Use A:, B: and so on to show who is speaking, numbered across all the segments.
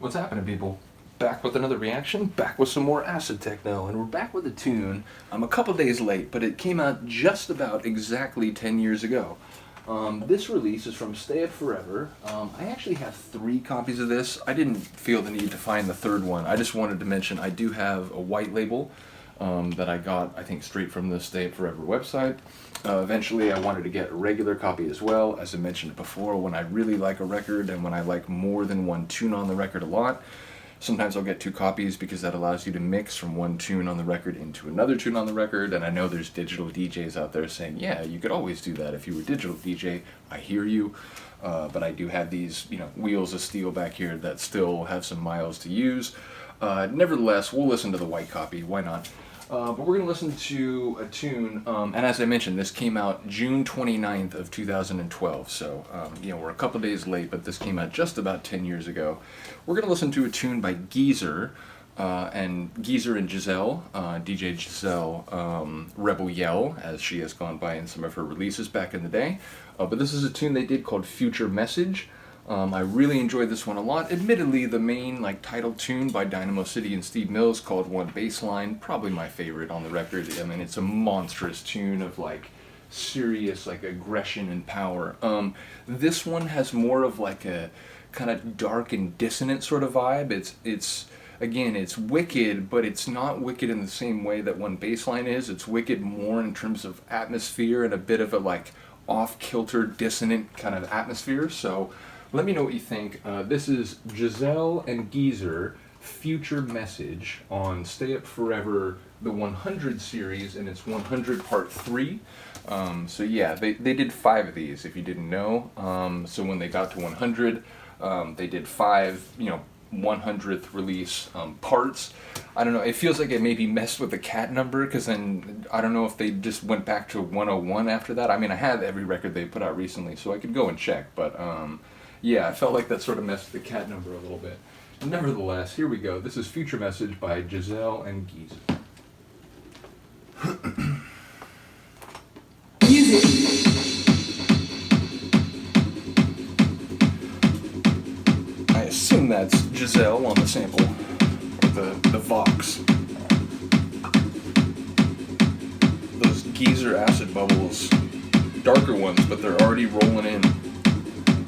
A: What's happening, people? Back with another reaction, back with some more acid-techno, and we're back with a tune. I'm a couple days late, but it came out just about exactly 10 years ago. This release is from Stay It Forever. I actually have 3 copies of this. I didn't feel the need to find the third one. I just wanted to mention I do have a white label that I got, I think, straight from the Stay It Forever website. Eventually I wanted to get a regular copy as well. As I mentioned before, when I really like a record and when I like more than one tune on the record a lot, sometimes I'll get 2 copies because that allows you to mix from one tune on the record into another tune on the record. And I know there's digital DJs out there saying, yeah, you could always do that if you were a digital DJ. I hear you. But I do have these, wheels of steel back here that still have some miles to use. Nevertheless, we'll listen to the white copy. Why not? But we're going to listen to a tune, and as I mentioned, this came out June 29th of 2012, so, we're a couple days late, but this came out just about 10 years ago. We're going to listen to a tune by Geezer, and Geezer and Gizelle, DJ Gizelle Rebel Yell, as she has gone by in some of her releases back in the day. But this is a tune they did called Future Message. I really enjoyed this one a lot. Admittedly, the main title tune by Dynamo City and Steve Mills called Bassline, probably my favorite on the record. I mean, it's a monstrous tune of serious aggression and power. This one has more of a kind of dark and dissonant sort of vibe. It's wicked, but it's not wicked in the same way that Bassline is. It's wicked more in terms of atmosphere and a bit of a off-kilter, dissonant kind of atmosphere. So let me know what you think. This is Gizelle and Geezer, Future Message, on Stay Up Forever, the 100 series, and it's 100 Part 3. So yeah, they did 5 of these, if you didn't know. So when they got to 100, they did 5, 100th release parts. I don't know, it feels like it maybe messed with the cat number, because then I don't know if they just went back to 101 after that. I mean, I have every record they put out recently, so I could go and check, but yeah, I felt like that sort of messed with the cat number a little bit. Nevertheless, here we go. This is Future Message by Gizelle and Geezer. I assume that's Gizelle on the sample, or the Vox. Those Geezer acid bubbles, darker ones, but they're already rolling in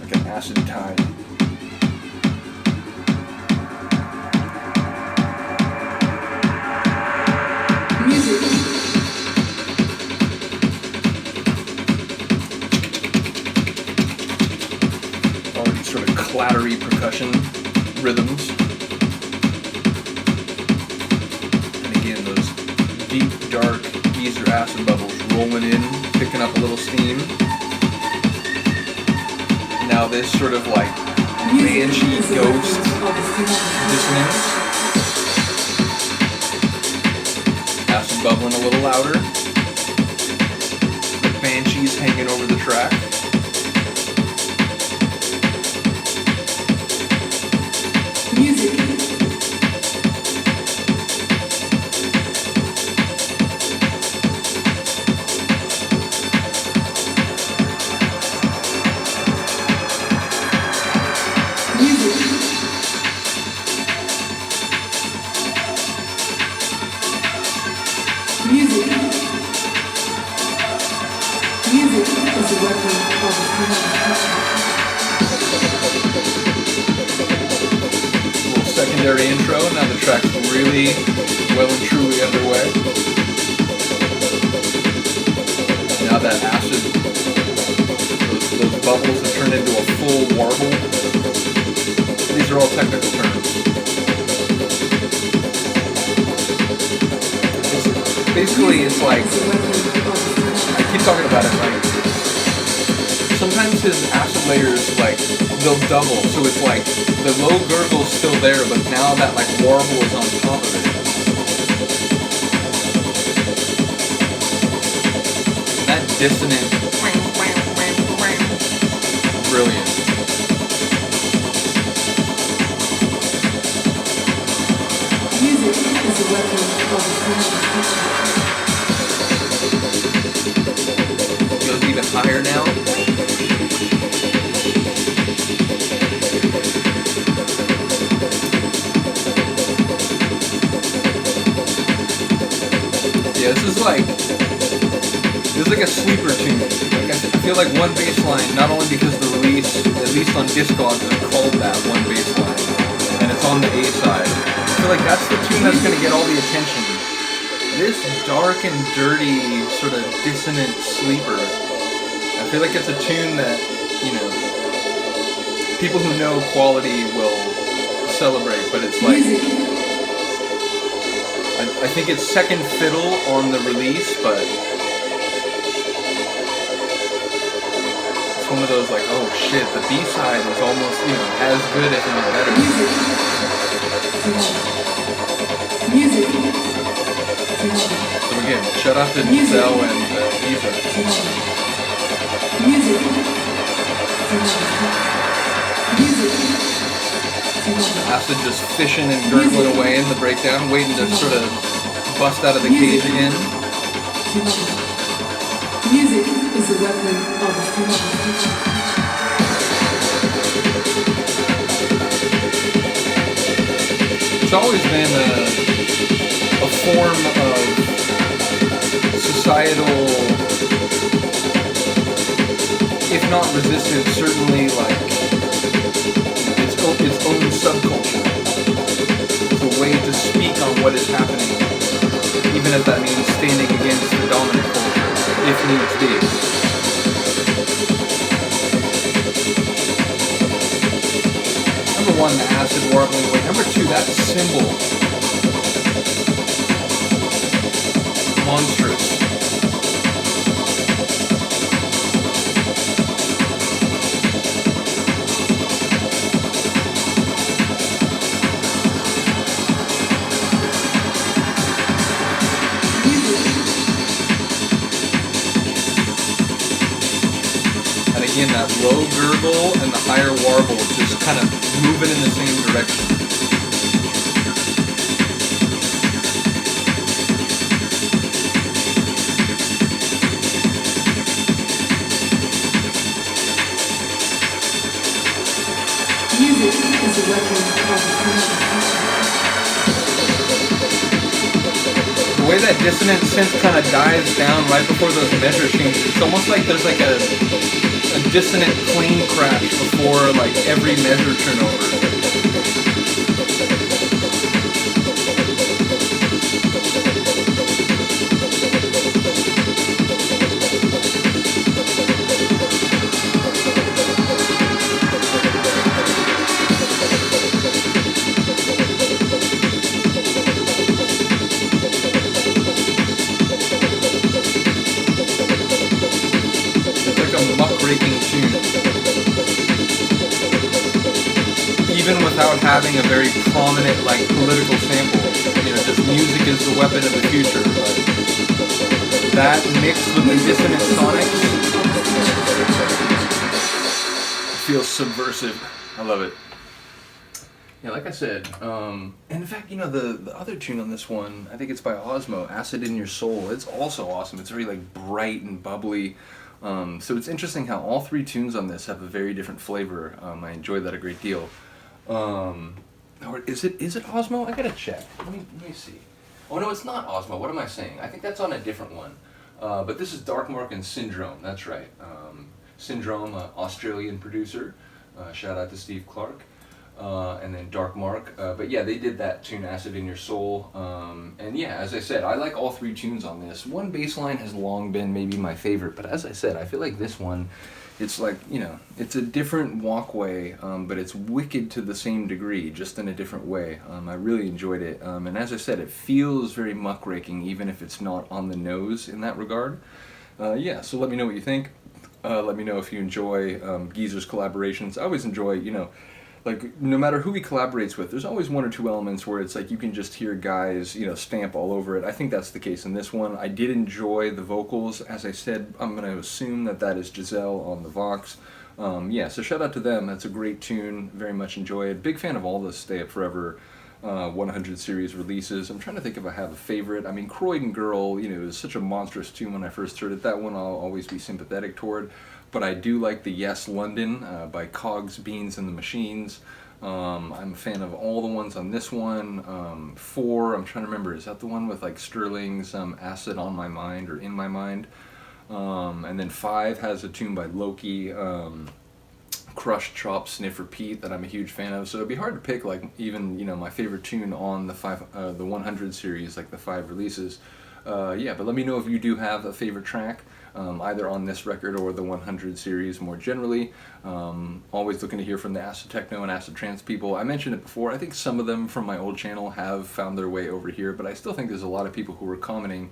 A: like an acid tide. Already sort of clattery percussion rhythms. And again, those deep, dark Geezer acid bubbles rolling in, picking up a little steam. Now this sort of banshee ghost dissonance. Acid bubbling a little louder. The banshees hanging over the track. Little secondary intro, now the track's really well and truly underway. Now that acid, those bubbles have turned into a full warble. These are all technical terms. Basically, it's I keep talking about it, sometimes his acid layers, they'll double, so it's the low gurgle's still there, but now that warble is on top of it. That dissonant, brilliant. Music is a weapon of goes even higher now. feels like a sleeper tune. Like I feel like one bass line, not only because the release, at least on Discogs, is called that one bass line, and it's on the A side. I feel like that's the tune that's going to get all the attention. This dark and dirty, sort of dissonant sleeper, I feel like it's a tune that, you know, people who know quality will celebrate, but it's like, I think it's second fiddle on the release, but it's one of those like, oh shit, the B-side is almost, you know, as good if not better. So again, shout out to Gizelle and Geezer. Acid just fishing and gurgling away in the breakdown, waiting to sort of bust out of the cage again.
B: Music is a weapon of the future.
A: It's always been a form of societal, if not resistance, certainly like its own subculture. It's a way to speak on what is happening, even if that means standing against the dominant culture, if needs be. Number one, the acid warbling away. Number two, that cymbal. Monstrous. Again, that low gurgle and the higher warble just kind of moving in the same direction.
B: Music is a weapon of
A: the way that dissonant synth kind of dies down right before those measure changes, it's almost like there's like a dissonant plane crash before like every measure turnover. Muckraking tune, even without having a very prominent like political sample. You know, just music is the weapon of the future. But that mixed with the dissonant sonics feels subversive. I love it. Yeah, like I said, and in fact, you know, the other tune on this one, I think it's by Osmo, Acid in Your Soul. It's also awesome. It's very like bright and bubbly. So it's interesting how all three tunes on this have a very different flavor. I enjoyed that a great deal. Or is it Osmo? I gotta check. Let me see. Oh no, it's not Osmo. What am I saying? I think that's on a different one. But this is Dark Mark and Syndrome. That's right. Syndrome, Australian producer. Shout out to Steve Clark. And then Dark Mark. But yeah, they did that tune, Acid in Your Soul. And yeah, as I said, I like all three tunes on this. One bass line has long been maybe my favorite, but as I said, I feel like this one, it's like, you know, it's a different walkway, but it's wicked to the same degree, just in a different way. I really enjoyed it. And as I said, it feels very muckraking, even if it's not on the nose in that regard. Yeah, so let me know what you think. Let me know if you enjoy Geezer's collaborations. I always enjoy, you know, like, no matter who he collaborates with, there's always one or two elements where it's like you can just hear guys, you know, stamp all over it. I think that's the case in this one. I did enjoy the vocals. As I said, I'm going to assume that that is Gizelle on the Vox. Yeah, so shout out to them. That's a great tune. Very much enjoy it. Big fan of all the Stay Up Forever 100 series releases. I'm trying to think if I have a favorite. I mean, Croydon Girl, you know, is such a monstrous tune when I first heard it. That one I'll always be sympathetic toward. But I do like the Yes London by Cogs, Beans and the Machines. I'm a fan of all the ones on this one. 4, I'm trying to remember, is that the one with like Sterling's Acid on My Mind or In My Mind? And then 5 has a tune by Loki, Crush, Chop, Sniff, Repeat that I'm a huge fan of. So it'd be hard to pick like even my favorite tune on the 100 series, like the 5 releases. Yeah, but let me know if you do have a favorite track, either on this record or the 100 series more generally. Always looking to hear from the acid techno and acid trance people. I mentioned it before, I think some of them from my old channel have found their way over here, but I still think there's a lot of people who were commenting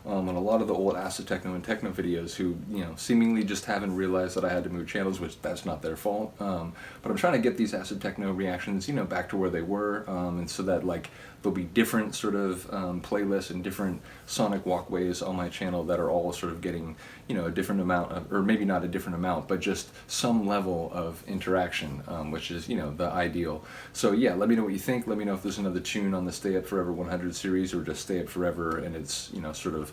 A: on a lot of the old acid techno and techno videos who seemingly just haven't realized that I had to move channels, which that's not their fault. But I'm trying to get these acid techno reactions back to where they were, and so that like there'll be different sort of playlists and different sonic walkways on my channel that are all sort of getting a different amount of, or maybe not a different amount, but just some level of interaction, which is the ideal. So yeah, let me know what you think. Let me know if there's another tune on the Stay Up Forever 100 series, or just Stay Up Forever and it's sort of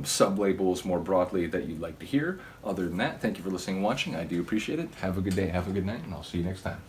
A: sub-labels more broadly that you'd like to hear. Other than that, thank you for listening and watching. I do appreciate it. Have a good day, have a good night, and I'll see you next time.